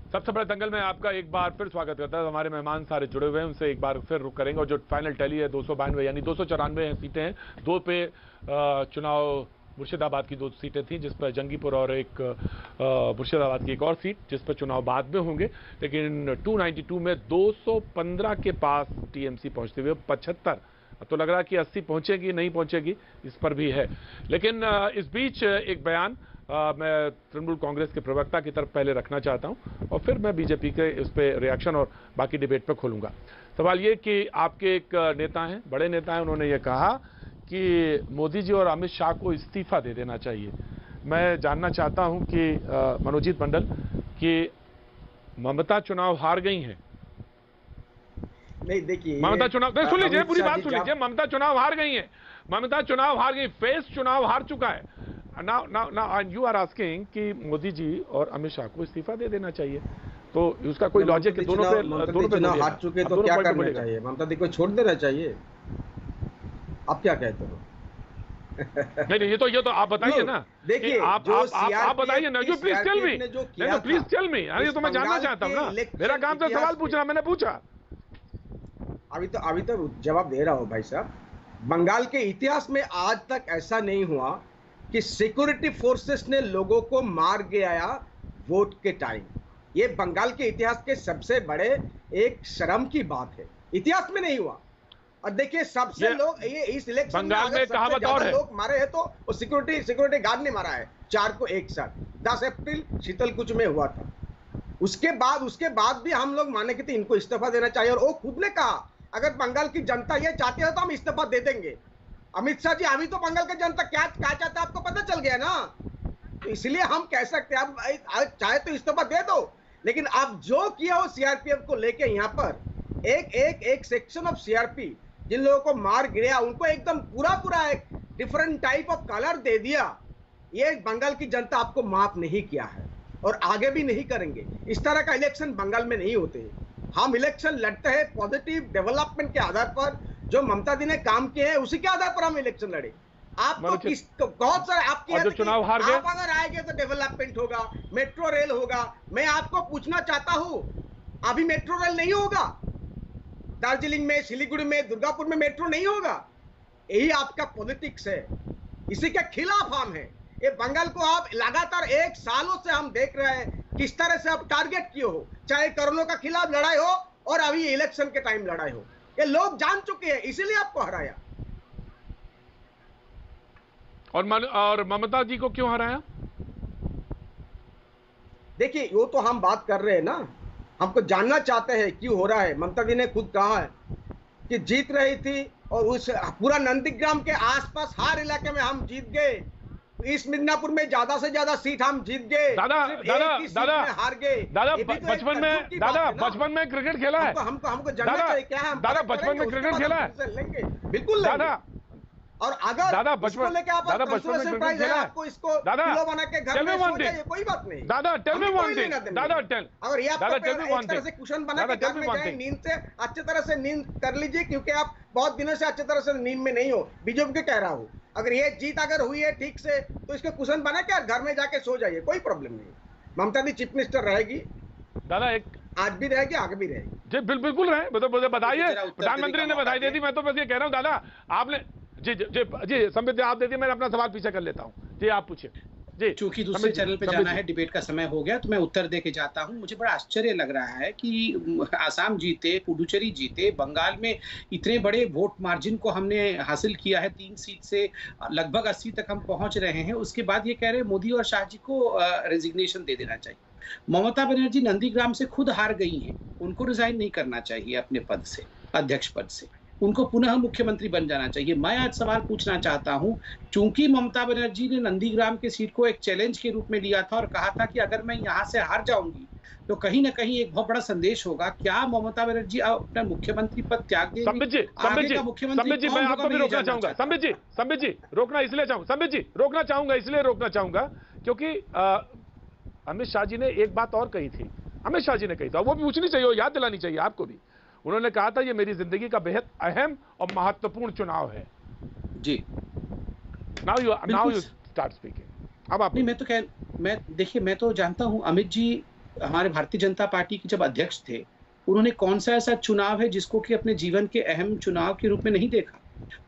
सबसे बड़े दंगल में आपका एक बार फिर स्वागत करता है। हमारे मेहमान सारे जुड़े हुए हैं, उनसे एक बार फिर रुक करेंगे। और जो फाइनल टैली है 292 यानी 294 सीटें हैं। 2 पे चुनाव मुर्शिदाबाद की 2 सीटें थी जिस पर जंगीपुर, और एक मुर्शिदाबाद की एक और सीट जिस पर चुनाव बाद में होंगे। लेकिन 292 में 215 के पास टीएमसी पहुंचते हुए 75, तो लग रहा है कि 80 पहुंचेगी, नहीं पहुंचेगी इस पर भी है। लेकिन इस बीच एक बयान मैं तृणमूल कांग्रेस के प्रवक्ता की तरफ पहले रखना चाहता हूं और फिर मैं बीजेपी के इस पे रिएक्शन और बाकी डिबेट पे खोलूंगा। सवाल ये कि आपके एक नेता हैं, बड़े नेता हैं, उन्होंने ये कहा कि मोदी जी और अमित शाह को इस्तीफा दे देना चाहिए। मैं जानना चाहता हूं कि मनोजीत मंडल कि ममता चुनाव हार गई हैं। नहीं, देखिए ममता चुनाव, सुन लीजिए, पूरी बात सुन लीजिए। ममता चुनाव हार गई है, ममता चुनाव हार गई, फेस चुनाव हार चुका है। नाउ यू आर आस्किंग कि मोदी जी और अमित शाह को इस्तीफा दे देना चाहिए, तो उसका कोई लॉजिक है? दोनों पे चुनाव हार चुके तो क्या करना चाहिए? ममता दी को छोड़ देना चाहिए। आप क्या कहते हो? नहीं, ये तो आप बताइए ना। देखिए, आप बताइए ना। You please tell me, please tell me. ये तो मैं जानना चाहता हूँ ना, मेरा काम से सवाल पूछना, मैंने पूछा। अभी तो जवाब दे रहा हूं भाई साहब। बंगाल के इतिहास में आज तक ऐसा नहीं हुआ कि सिक्योरिटी फोर्सेस ने लोगों को मार गया वोट के टाइम। ये बंगाल के इतिहास के सबसे बड़े एक शर्म की बात है, इतिहास में नहीं हुआ। और देखिए, सबसे लोग ये इस इलेक्शन में अगर सबसे ज्यादा लोग मारे हैं तो वो सिक्योरिटी गार्ड ने मारा है, 4 को एक साथ। 10 अप्रैल शीतलकुच में हुआ था। उसके बाद भी हम लोग माने कि इनको इस्तीफा देना चाहिए। और वो खुद ने कहा अगर बंगाल की जनता ये चाहती है तो हम इस्तीफा दे देंगे। अमित शाह जी, अभी तो बंगाल की जनता क्या चाहता है आपको पता चल गया ना, तो इसलिए हम कह सकते हैं आप चाहे तो इस्तीफा दे दो। लेकिन आप जो किया हो सीआरपीएफ को लेके, यहाँ पर एक सेक्शन ऑफ सीआरपी जिन लोगों को मार गिरा उनको एकदम पूरा एक डिफरेंट टाइप ऑफ कलर दे दिया। ये बंगाल की जनता आपको माफ नहीं किया है और आगे भी नहीं करेंगे। इस तरह का इलेक्शन बंगाल में नहीं होते। हम इलेक्शन लड़ते हैं पॉजिटिव डेवलपमेंट के आधार पर, जो ममता दी ने काम किए हैं उसी के आधार पर हम इलेक्शन लड़े। आपको बहुत सारे आपके चुनाव हार गए, आप अगर आएंगे तो डेवलपमेंट होगा, मेट्रो रेल होगा। मैं आपको पूछना चाहता हूं, अभी मेट्रो रेल नहीं होगा दार्जिलिंग में, सिलीगुड़ी में, दुर्गापुर में मेट्रो नहीं होगा। यही आपका पॉलिटिक्स है, इसी के खिलाफ हम हैं। ये बंगाल को आप लगातार 1 सालों से हम देख रहे हैं किस तरह से आप टारगेट किए हो, चाहे कोरोना का खिलाफ लड़ाई हो और अभी इलेक्शन के टाइम लड़ाई हो। ये लोग जान चुके हैं, इसीलिए आपको हराया। और ममता जी को क्यों हराया? देखिए, वो तो हम बात कर रहे हैं ना, हमको जानना चाहते हैं क्यों हो रहा है। ममता जी ने खुद कहा है कि जीत रही थी और उस पूरा नंदीग्राम के आसपास हर इलाके में हम जीत गए। इस मिदनापुर में ज्यादा से ज्यादा सीट हम जीत गए। दादा हार गए। दादा बचपन में क्रिकेट खेला है? हमको जानना चाहिए क्या है। दादा बचपन में क्रिकेट खेला है? लेंगे, बिल्कुल दादा। और अगर दादा बचपन में क्रिकेट खेला है? आपको इसको किलो बना के घर में सो जाइए, कोई बात नहीं। दादा टेल मी वन थिंग, दादा टेल, अगर ये आपको एक तरह से कुशन बना के घर में जाए, नींद से अच्छी तरह से नींद कर लीजिए, क्योंकि आप बहुत दिनों से अच्छी तरह से नींद में नहीं हो। बीजेपी के कह रहा हूँ, अगर ये जीत अगर हुई है ठीक से तो इसको कुशन बना के घर में जाके सो जाइए, कोई प्रॉब्लम नहीं। ममता दी चीफ मिनिस्टर रहेगी दादा, एक आज भी रहेगी, आगे भी रहेगी जी। बिल्कुल रहे, मुझे बताइए। प्रधानमंत्री ने बधाई दे दी, मैं तो बस ये कह रहा हूँ दादा आपने जी संबित आप दे दिए, मैं अपना सवाल पीछे कर लेता हूँ जी, आप पूछिए जी। चूंकि दूसरे चैनल पे जाना है, डिबेट का समय हो गया, तो मैं उत्तर दे के जाता हूं। मुझे बड़ा आश्चर्य लग रहा है कि आसाम जीते, पुडुचेरी जीते, बंगाल में इतने बड़े वोट मार्जिन को हमने हासिल किया है, 3 सीट से लगभग 80 तक हम पहुंच रहे हैं। उसके बाद ये कह रहे हैं मोदी और शाह जी को रेजिग्नेशन दे देना चाहिए। ममता बनर्जी नंदीग्राम से खुद हार गई हैं, उनको रिजाइन नहीं करना चाहिए अपने पद से, अध्यक्ष पद से, उनको पुनः मुख्यमंत्री बन जाना चाहिए। मैं आज सवाल पूछना चाहता हूं, चूंकि ममता बनर्जी ने नंदीग्राम के सीट को एक चैलेंज के रूप में लिया था और कहा था कि अगर मैं यहां से हार जाऊंगी तो कहीं ना कहीं एक बहुत बड़ा संदेश होगा। क्या ममता बनर्जी अपना मुख्यमंत्री पद त्याग देंगी? संबित जी मैं आपको भी रोकना चाहूंगा। संबित जी रोकना इसलिए रोकना चाहूंगा क्योंकि अमित शाह जी ने एक बात और कही थी, अमित शाह जी ने कही था, वो भी पूछनी चाहिए, याद दिलानी चाहिए आपको भी। उन्होंने कहा था ये मेरी जिंदगी का बेहद अहम और महत्वपूर्ण चुनाव है जी। Now you start speaking. अब आप नहीं, मैं देखिए, मैं तो जानता हूं अमित जी हमारे भारतीय जनता पार्टी के जब अध्यक्ष थे, उन्होंने कौन सा ऐसा चुनाव है जिसको कि अपने जीवन के अहम चुनाव के रूप में नहीं देखा।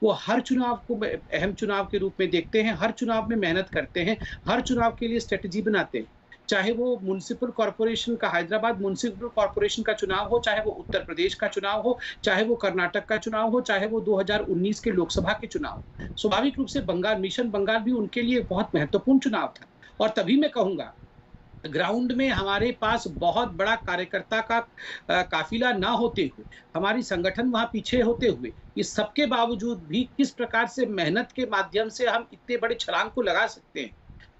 वो हर चुनाव को अहम चुनाव के रूप में देखते हैं, हर चुनाव में मेहनत करते हैं, हर चुनाव के लिए स्ट्रेटेजी बनाते हैं। चाहे वो म्युनिसिपल कॉर्पोरेशन का, हैदराबाद म्युनिसिपल कॉर्पोरेशन का चुनाव हो, चाहे वो उत्तर प्रदेश का चुनाव हो, चाहे वो कर्नाटक का चुनाव हो, चाहे वो 2019 के लोकसभा के चुनाव। स्वाभाविक रूप से बंगाल, मिशन बंगाल भी उनके लिए बहुत महत्वपूर्ण चुनाव था। और तभी मैं कहूंगा, ग्राउंड में हमारे पास बहुत बड़ा कार्यकर्ता का काफिला ना होते हुए, हमारी संगठन वहां पीछे होते हुए, इस सबके बावजूद भी किस प्रकार से मेहनत के माध्यम से हम इतने बड़े छलांग को लगा सकते हैं,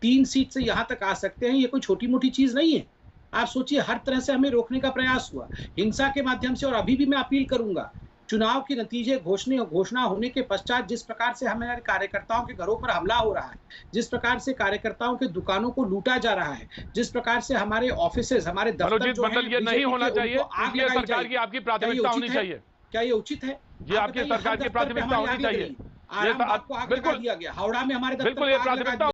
3 सीट से यहाँ तक आ सकते हैं, ये कोई छोटी मोटी चीज नहीं है। आप सोचिए, हर तरह से हमें रोकने का प्रयास हुआ, हिंसा के माध्यम से। और अभी भी मैं अपील करूंगा, चुनाव के नतीजे घोषणा होने के पश्चात जिस प्रकार से हमारे कार्यकर्ताओं के घरों पर हमला हो रहा है, जिस प्रकार से कार्यकर्ताओं के दुकानों को लूटा जा रहा है, जिस प्रकार से हमारे ऑफिसेज, हमारे दफ्तर जो हैं, ये नहीं होना चाहिए। आग ये लगाई सरकार की आपकी प्राथमिकता होनी चाहिए। क्या ये उचित है? ये आपकी सरकार की प्राथमिकता होनी चाहिए। आरामबाग को आग लगा दिया गया, हावड़ा में हमारे दफ्तर बिल्कुल ये प्राथमिकता